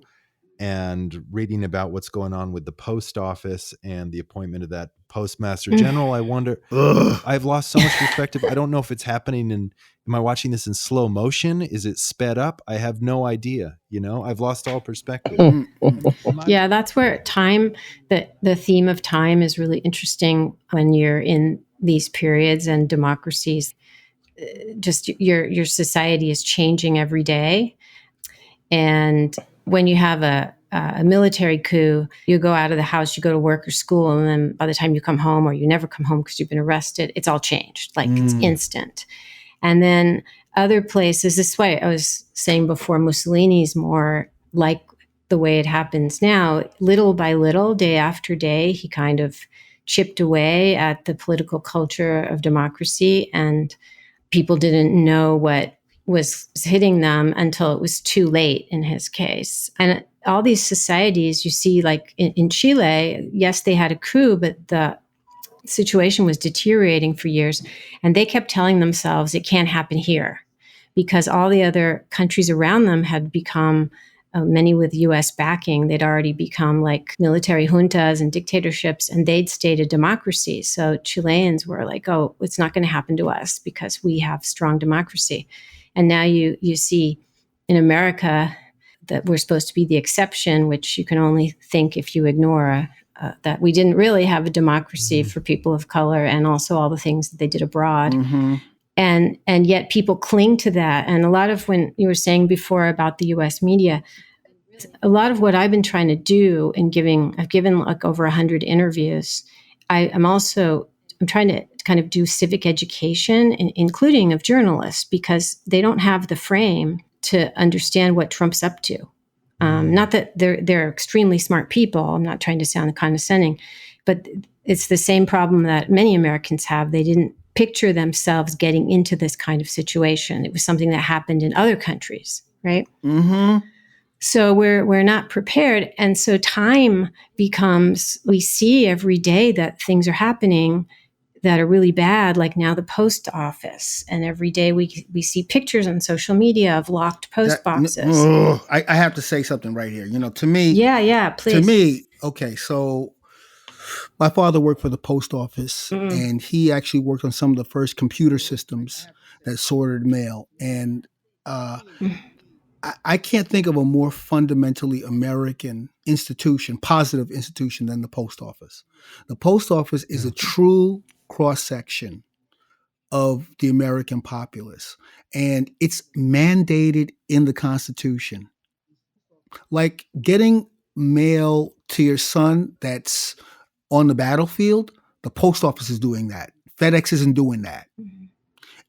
and reading about what's going on with the post office and the appointment of that postmaster general, I wonder, I've lost so much perspective. I don't know if it's happening am I watching this in slow motion? Is it sped up? I have no idea. I've lost all perspective. Yeah, that's where the theme of time is really interesting when you're in these periods and democracies. Just your society is changing every day. And when you have a military coup, you go out of the house, you go to work or school, and then by the time you come home, or you never come home because you've been arrested, it's all changed. It's instant. And then other places, this is why I was saying before, Mussolini's more like the way it happens now. Little by little, day after day, he kind of chipped away at the political culture of democracy, and people didn't know what was hitting them until it was too late in his case. And all these societies you see, like in Chile, yes, they had a coup, but the situation was deteriorating for years. And they kept telling themselves it can't happen here because all the other countries around them had become, many with US backing, they'd already become like military juntas and dictatorships, and they'd stayed a democracy. So Chileans were like, oh, it's not going to happen to us because we have strong democracy. And now you see in America that we're supposed to be the exception, which you can only think if you ignore that we didn't really have a democracy for people of color, and also all the things that they did abroad. Mm-hmm. And yet people cling to that. And a lot of, when you were saying before about the US media, a lot of what I've been trying to do I've given like over 100 interviews. I'm trying to kind of do civic education, including of journalists, because they don't have the frame to understand what Trump's up to. Not that they're extremely smart people. I'm not trying to sound condescending, but it's the same problem that many Americans have. They didn't picture themselves getting into this kind of situation. It was something that happened in other countries, right? Mm-hmm. So we're not prepared. And so time becomes, we see every day that things are happening that are really bad, like now the post office. And every day we see pictures on social media of locked post boxes. I have to say something right here. To me. Yeah, please. To me, okay, so my father worked for the post office, and he actually worked on some of the first computer systems that sorted mail. And I can't think of a more fundamentally American institution, positive institution, than the post office. The post office is a true cross-section of the American populace, and it's mandated in the Constitution. Like getting mail to your son that's on the battlefield, the post office is doing that. FedEx isn't doing that.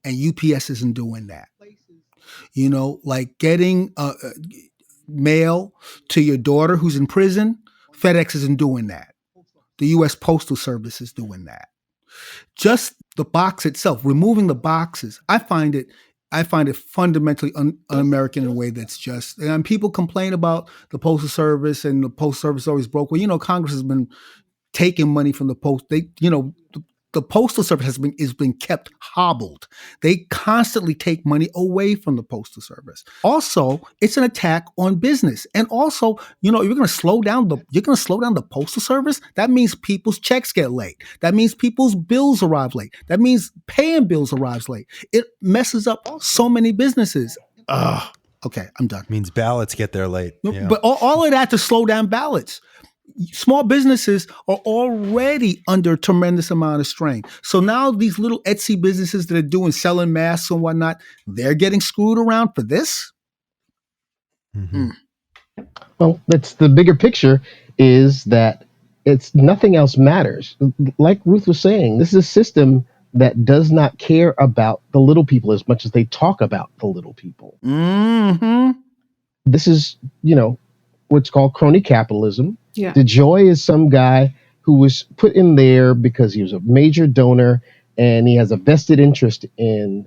And UPS isn't doing that. Like getting mail to your daughter who's in prison, FedEx isn't doing that. The U.S. Postal Service is doing that. Just the box itself, removing the boxes, I find it fundamentally un-American in a way that's just. And people complain about the Postal Service, and the Postal Service is always broke. Well, Congress has been taking money from the post. The Postal Service has been kept hobbled. They constantly take money away from the Postal Service. Also, it's an attack on business. And also, you're going to slow down the Postal Service. That means people's checks get late. That means people's bills arrive late. That means paying bills arrives late. It messes up so many businesses. Okay, I'm done. Means ballots get there late. Yeah. But all of that to slow down ballots. small businesses are already under a tremendous amount of strain. So now these little Etsy businesses that are selling masks and whatnot, they're getting screwed around for this. Mm-hmm. Well, that's the bigger picture, is that it's nothing else matters. Like Ruth was saying, this is a system that does not care about the little people as much as they talk about the little people. Mm-hmm. This is, what's called crony capitalism. Yeah. DeJoy is some guy who was put in there because he was a major donor and he has a vested interest in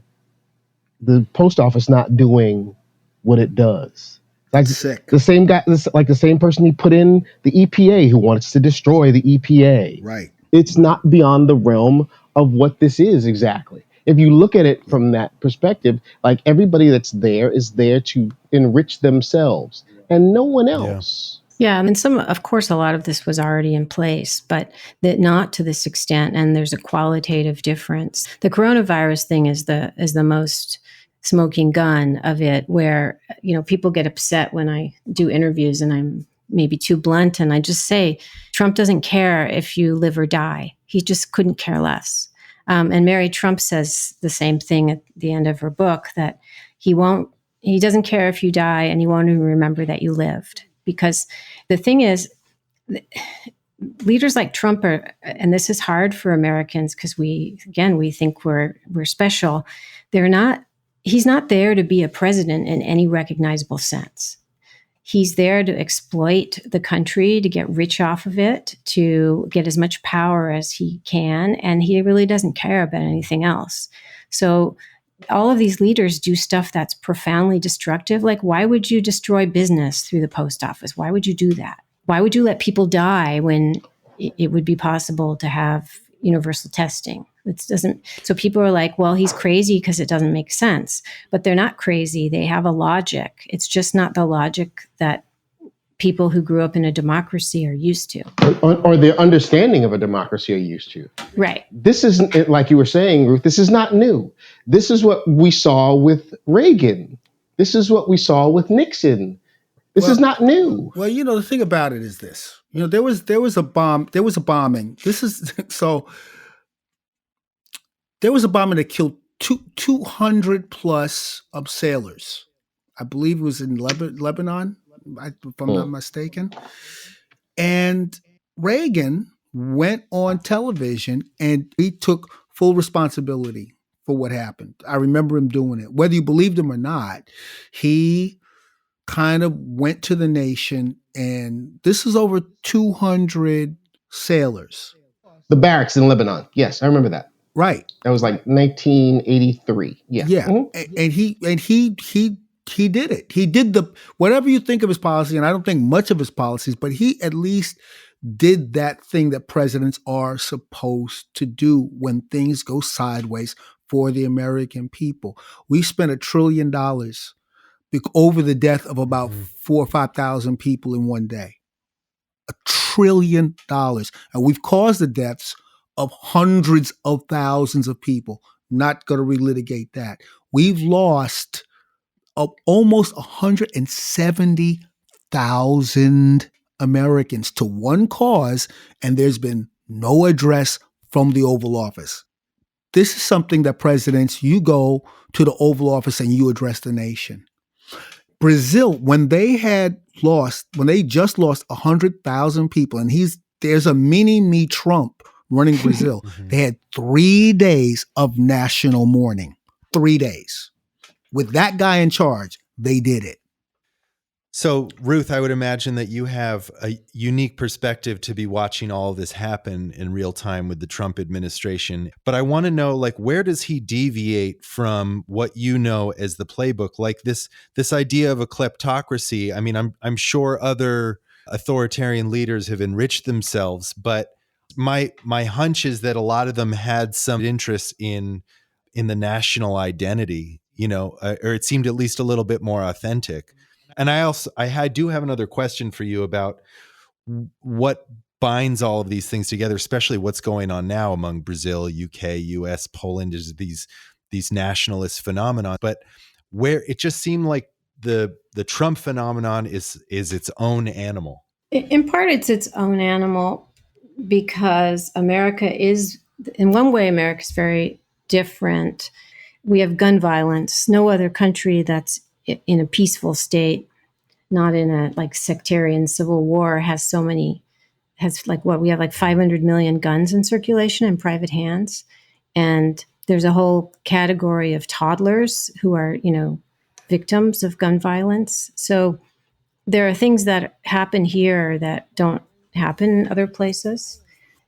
the post office not doing what it does. Like Sick. the same guy, like the same person he put in the EPA who wants to destroy the EPA. Right. It's not beyond the realm of what this is exactly. If you look at it from that perspective, like everybody that's there is there to enrich themselves and no one else. Yeah, I mean, of course, a lot of this was already in place, but not to this extent. And there's a qualitative difference. The coronavirus thing is the most smoking gun of it, where people get upset when I do interviews and I'm maybe too blunt, and I just say Trump doesn't care if you live or die. He just couldn't care less. And Mary Trump says the same thing at the end of her book, that he doesn't care if you die, and he won't even remember that you lived. Because the thing is, leaders like Trump are, and this is hard for Americans because we think we're special. He's not there to be a president in any recognizable sense. He's there to exploit the country, to get rich off of it, to get as much power as he can, and he really doesn't care about anything else. So all of these leaders do stuff that's profoundly destructive. Like, why would you destroy business through the post office? Why would you do that? Why would you let people die when it would be possible to have universal testing? So people are like, well, he's crazy because it doesn't make sense. But they're not crazy. They have a logic. It's just not the logic that people who grew up in a democracy are used to. Or their understanding of a democracy are used to. Right. This isn't, like you were saying, Ruth, this is not new. This is what we saw with Reagan. This is what we saw with Nixon. This is not new. Well, the thing about it is this. There was a bombing. This is so. There was a bombing that killed 200 plus of sailors. I believe it was in Lebanon, if I'm not mistaken. And Reagan went on television and he took full responsibility for what happened. I remember him doing it. Whether you believed him or not, he kind of went to the nation, and this is over 200 sailors. The barracks in Lebanon. Yes, I remember that. Right. That was like 1983. Yeah. Yeah. Mm-hmm. And he did it. He did whatever you think of his policy, and I don't think much of his policies, but he at least did that thing that presidents are supposed to do when things go sideways for the American people. We spent $1 trillion over the death of about 4,000 or 5,000 people in one day. $1 trillion. And we've caused the deaths of hundreds of thousands of people. Not going to relitigate that. We've lost almost 170,000 Americans to one cause, and there's been no address from the Oval Office. This is something that presidents, you go to the Oval Office and you address the nation. Brazil, when they just lost 100,000 people, and there's a mini-me Trump running Brazil, they had 3 days of national mourning. 3 days. With that guy in charge, they did it. So, Ruth, I would imagine that you have a unique perspective to be watching all of this happen in real time with the Trump administration. But I want to know, where does he deviate from what you know as the playbook? Like this idea of a kleptocracy. I mean, I'm sure other authoritarian leaders have enriched themselves, but my hunch is that a lot of them had some interest in the national identity, or it seemed at least a little bit more authentic. And I do have another question for you about what binds all of these things together, especially what's going on now among Brazil, UK, US, Poland, is these nationalist phenomena. But where it just seemed like the Trump phenomenon is its own animal. In part, it's its own animal because America is, in one way, America's very different. We have gun violence. No other country that's in a peaceful state, not in a like sectarian civil war, has like what we have like 500 million guns in circulation in private hands. And there's a whole category of toddlers who are, victims of gun violence. So there are things that happen here that don't happen in other places.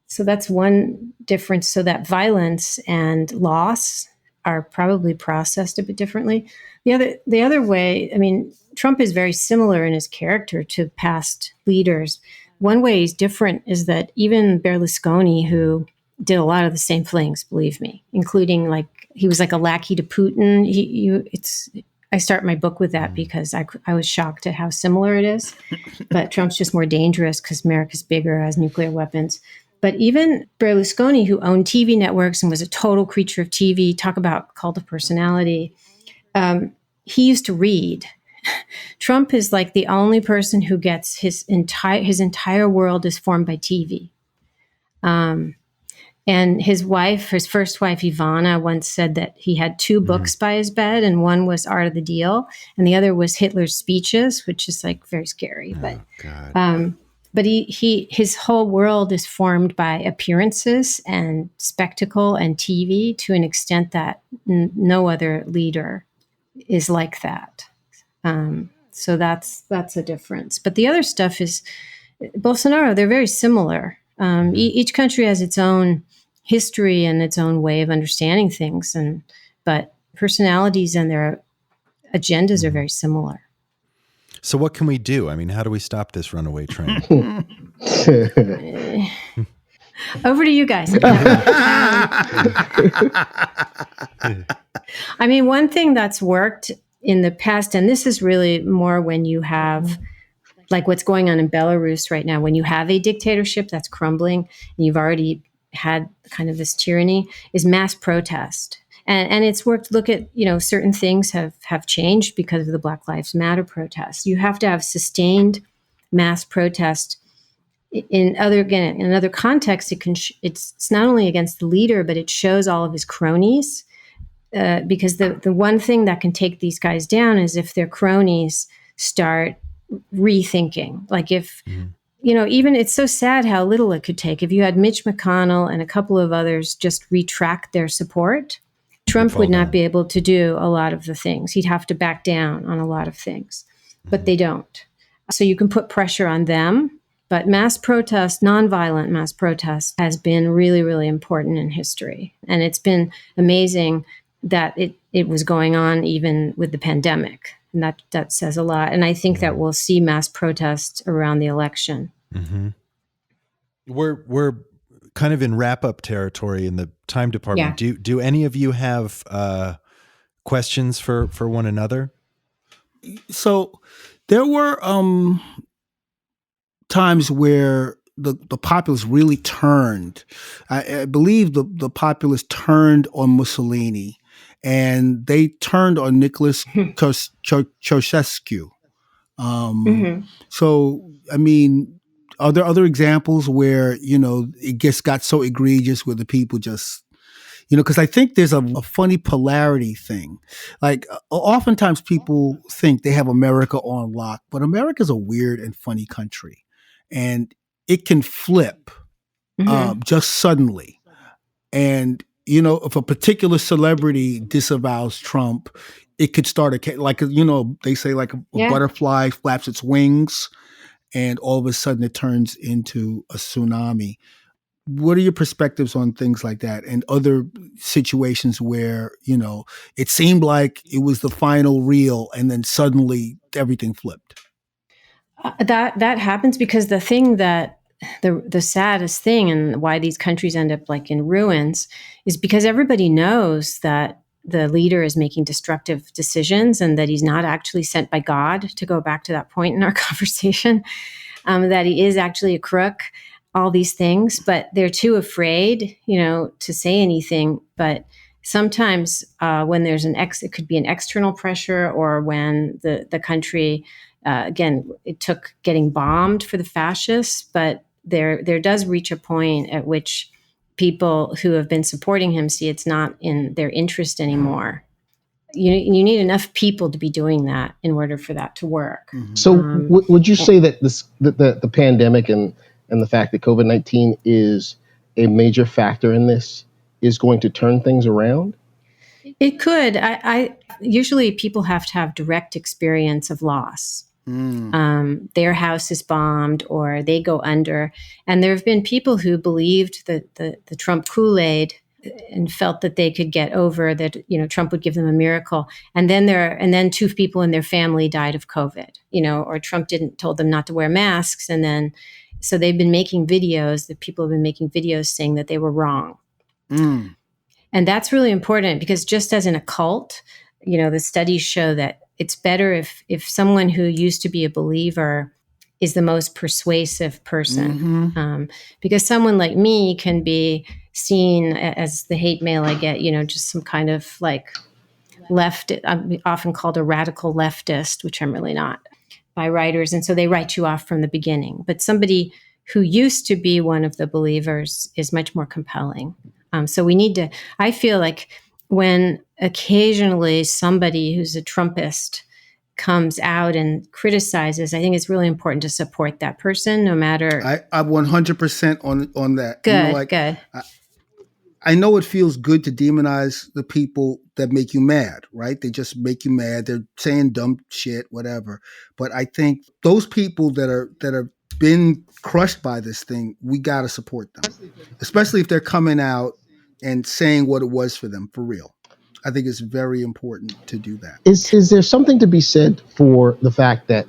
So that's one difference. So that violence and loss are probably processed a bit differently. The other way, I mean, Trump is very similar in his character to past leaders. One way he's different is that even Berlusconi, who did a lot of the same things, believe me, including like he was like a lackey to Putin. I start my book with that because I was shocked at how similar it is. But Trump's just more dangerous because America's bigger, has nuclear weapons. But even Berlusconi, who owned TV networks and was a total creature of TV, talk about cult of personality, he used to read. Trump is like the only person who gets his entire world is formed by TV. And his first wife, Ivana, once said that he had two books by his bed, and one was Art of the Deal, and the other was Hitler's speeches, which is like very scary. But his whole world is formed by appearances and spectacle and TV to an extent that no other leader is like that. So that's a difference. But the other stuff is Bolsonaro. They're very similar. Each country has its own history and its own way of understanding things, but personalities and their agendas are very similar. So what can we do? I mean, how do we stop this runaway train? Over to you guys. I mean, one thing that's worked in the past, and this is really more when you have like what's going on in Belarus right now, when you have a dictatorship that's crumbling and you've already had kind of this tyranny, is mass protest. And it's worked. Look at, certain things have changed because of the Black Lives Matter protests. You have to have sustained mass protest. In another context, it's not only against the leader, but it shows all of his cronies. Because the one thing that can take these guys down is if their cronies start rethinking. Like if, even it's so sad how little it could take. If you had Mitch McConnell and a couple of others just retract their support, Trump would not be able to do a lot of the things. He'd have to back down on a lot of things, but they don't. So you can put pressure on them. But mass protest, nonviolent mass protest, has been really, really important in history. And it's been amazing that it was going on even with the pandemic. And that says a lot. And I think that we'll see mass protests around the election. Mm-hmm. We're kind of in wrap-up territory in the time department. Yeah. Do any of you have questions for one another? So there were times where the populace really turned. I believe the populace turned on Mussolini, and they turned on Nicholas Ceausescu. So, I mean, are there other examples where, it just got so egregious where the people just, because I think there's a funny polarity thing. Like oftentimes people think they have America on lock, but America's a weird and funny country, and it can flip just suddenly. And, if a particular celebrity disavows Trump, it could start they say like a butterfly flaps its wings, and all of a sudden it turns into a tsunami. What are your perspectives on things like that and other situations where, it seemed like it was the final reel and then suddenly everything flipped? That happens because the thing that the saddest thing and why these countries end up like in ruins is because everybody knows that the leader is making destructive decisions and that he's not actually sent by God, to go back to that point in our conversation, that he is actually a crook, all these things, but they're too afraid, to say anything. But sometimes when there's it could be an external pressure, or when the country Again, it took getting bombed for the fascists, but there does reach a point at which people who have been supporting him see it's not in their interest anymore. You need enough people to be doing that in order for that to work. So would you say that the pandemic and the fact that COVID-19 is a major factor in this is going to turn things around? It could. I usually people have to have direct experience of loss. Their house is bombed or they go under. And there have been people who believed that the Trump Kool-Aid and felt that they could get over that, Trump would give them a miracle. And then two people in their family died of COVID, or Trump told them not to wear masks. And then, so they've been making videos, that people have been making videos saying that they were wrong. And that's really important because just as in a cult, the studies show that it's better if someone who used to be a believer is the most persuasive person. Because someone like me can be seen as the hate mail I get, just some kind of like left. I'm often called a radical leftist, which I'm really not, by writers. And so they write you off from the beginning. But somebody who used to be one of the believers is much more compelling. So we need to, I feel like when occasionally somebody who's a Trumpist comes out and criticizes, I think it's really important to support that person, no matter. I'm 100% on that. Good, good. I know it feels good to demonize the people that make you mad, right? They just make you mad. They're saying dumb shit, whatever. But I think those people that are been crushed by this thing, we got to support them, especially if they're coming out and saying what it was for them, for real. I think it's very important to do that. Is there something to be said for the fact that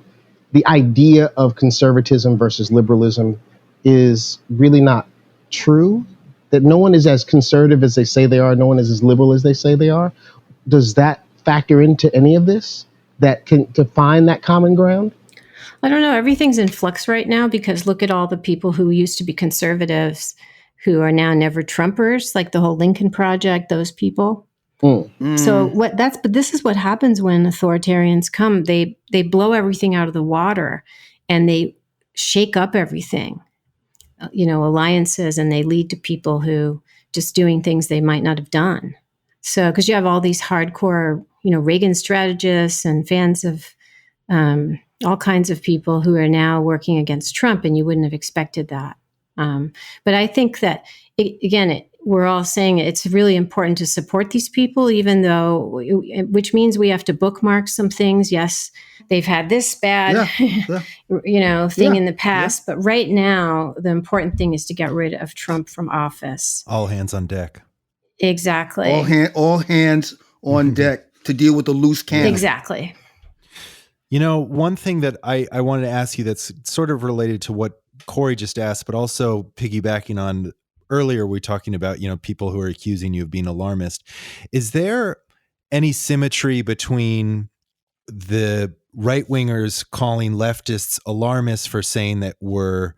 the idea of conservatism versus liberalism is really not true? That no one is as conservative as they say they are, no one is as liberal as they say they are? Does that factor into any of this, to find that common ground? I don't know. Everything's in flux right now because look at all the people who used to be conservatives who are now never Trumpers, like the whole Lincoln Project, those people. So but this is what happens when authoritarians come. They blow everything out of the water and they shake up everything, alliances, and they lead to people who just doing things they might not have done. So, because you have all these hardcore, Reagan strategists and fans of all kinds of people who are now working against Trump, and you wouldn't have expected that. But I think that, we're all saying it's really important to support these people, even though, which means we have to bookmark some things. Yes, they've had this bad, thing in the past. But right now, the important thing is to get rid of Trump from office. All hands on deck. Exactly. All hands on deck to deal with the loose cannon. Exactly. One thing that I wanted to ask you that's sort of related to what Corey just asked, but also piggybacking on earlier, we're talking about, people who are accusing you of being alarmist. Is there any symmetry between the right-wingers calling leftists alarmists for saying that we're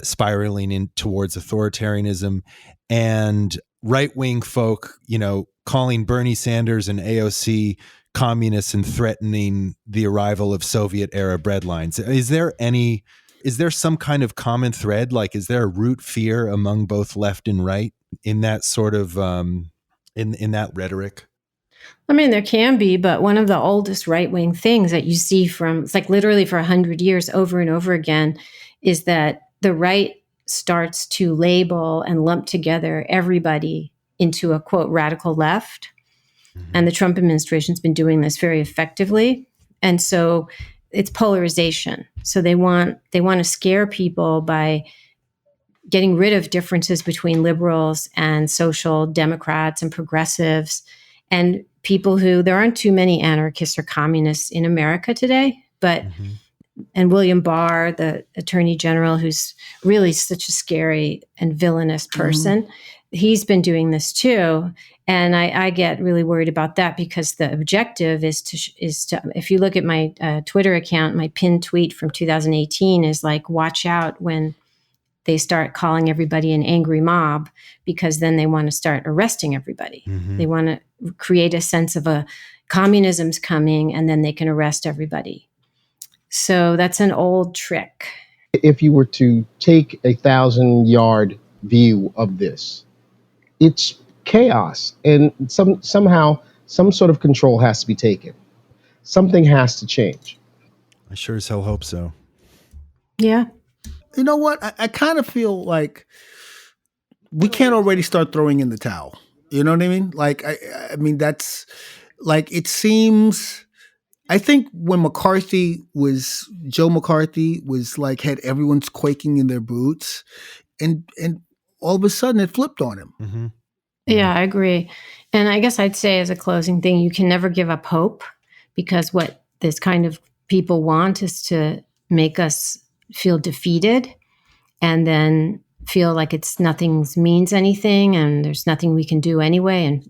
spiraling in towards authoritarianism, and right-wing folk, calling Bernie Sanders and AOC communists and threatening the arrival of Soviet-era breadlines? Is there some kind of common thread? Like, is there a root fear among both left and right in that sort of in that rhetoric? I mean, there can be, but one of the oldest right-wing things that you see it's like literally for 100 years over and over again, is that the right starts to label and lump together everybody into a, quote, radical left. And the Trump administration's been doing this very effectively. And so it's polarization. So they want to scare people by getting rid of differences between liberals and social democrats and progressives and people who, there aren't too many anarchists or communists in America today, but and William Barr, the attorney general, who's really such a scary and villainous person, he's been doing this too. And I get really worried about that because the objective is to if you look at my Twitter account, my pinned tweet from 2018 is like, watch out when they start calling everybody an angry mob, because then they want to start arresting everybody. They want to create a sense of a communism's coming and then they can arrest everybody. So that's an old trick. If you were to take a 1,000-yard view of this, it's chaos, and somehow some sort of control has to be taken. Something has to change. I sure as hell hope so. Yeah. You know what? I kind of feel like we can't already start throwing in the towel. You know what I mean? Like, I mean, that's like, it seems, I think when Joe McCarthy was like, had everyone's quaking in their boots, and all of a sudden it flipped on him. Mm-hmm. Yeah, I agree. And I guess I'd say as a closing thing, you can never give up hope, because what this kind of people want is to make us feel defeated and then feel like nothing means anything and there's nothing we can do anyway. And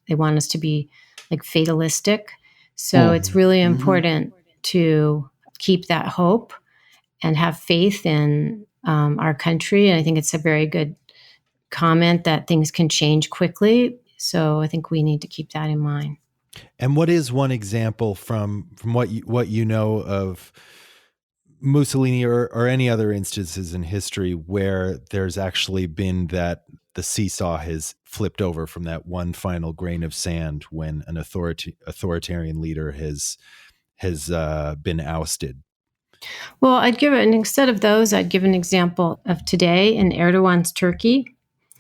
they want us to be like fatalistic. So it's really important to keep that hope and have faith in our country. And I think it's a very good comment that things can change quickly. So I think we need to keep that in mind. And what is one example from what you know of Mussolini or any other instances in history where there's actually been that the seesaw has flipped over from that one final grain of sand when an authoritarian leader has been ousted? Well, instead of those, I'd give an example of today in Erdogan's Turkey.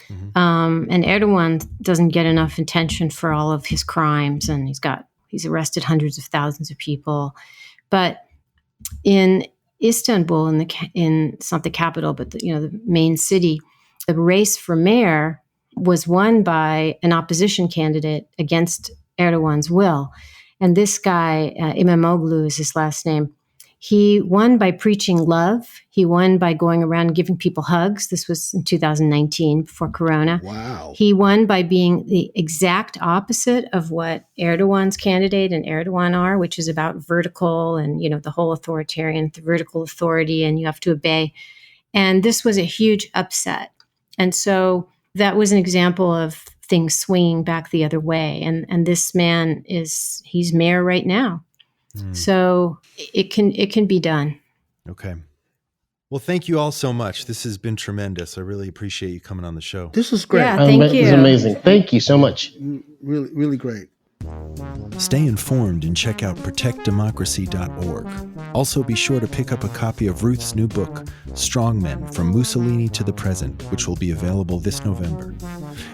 Mm-hmm. And Erdogan doesn't get enough attention for all of his crimes, and he's arrested hundreds of thousands of people. But in Istanbul, it's not the capital, but the main city, the race for mayor was won by an opposition candidate against Erdogan's will. And this guy, İmamoğlu is his last name, he won by preaching love. He won by going around giving people hugs. This was in 2019, before Corona. Wow. He won by being the exact opposite of what Erdogan's candidate and Erdogan are, which is about vertical and, the whole authoritarian, the vertical authority, and you have to obey. And this was a huge upset. And so that was an example of things swinging back the other way. And this man he's mayor right now. So it can be done. Okay. Well, thank you all so much. This has been tremendous. I really appreciate you coming on the show. This is great. Yeah, thank you. This is amazing. Thank you so much. Really, really great. Stay informed and check out protectdemocracy.org. Also, be sure to pick up a copy of Ruth's new book, Strongmen: From Mussolini to the Present, which will be available this November.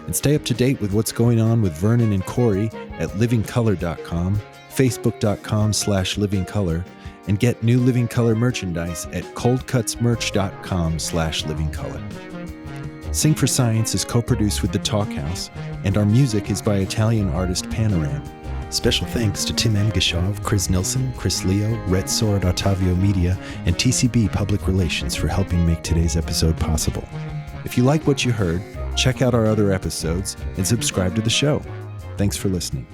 And stay up to date with what's going on with Vernon and Corey at livingcolor.com, facebook.com/livingcolor, and get new Living Color merchandise at coldcutsmerch.com/livingcolor. Sing for Science is co-produced with The Talkhouse, and our music is by Italian artist Panoram. Special thanks to Tim Mgashov, Chris Nilsson, Chris Leo, Rhett Sword, Ottavio Media, and TCB Public Relations for helping make today's episode possible. If you like what you heard, check out our other episodes and subscribe to the show. Thanks for listening.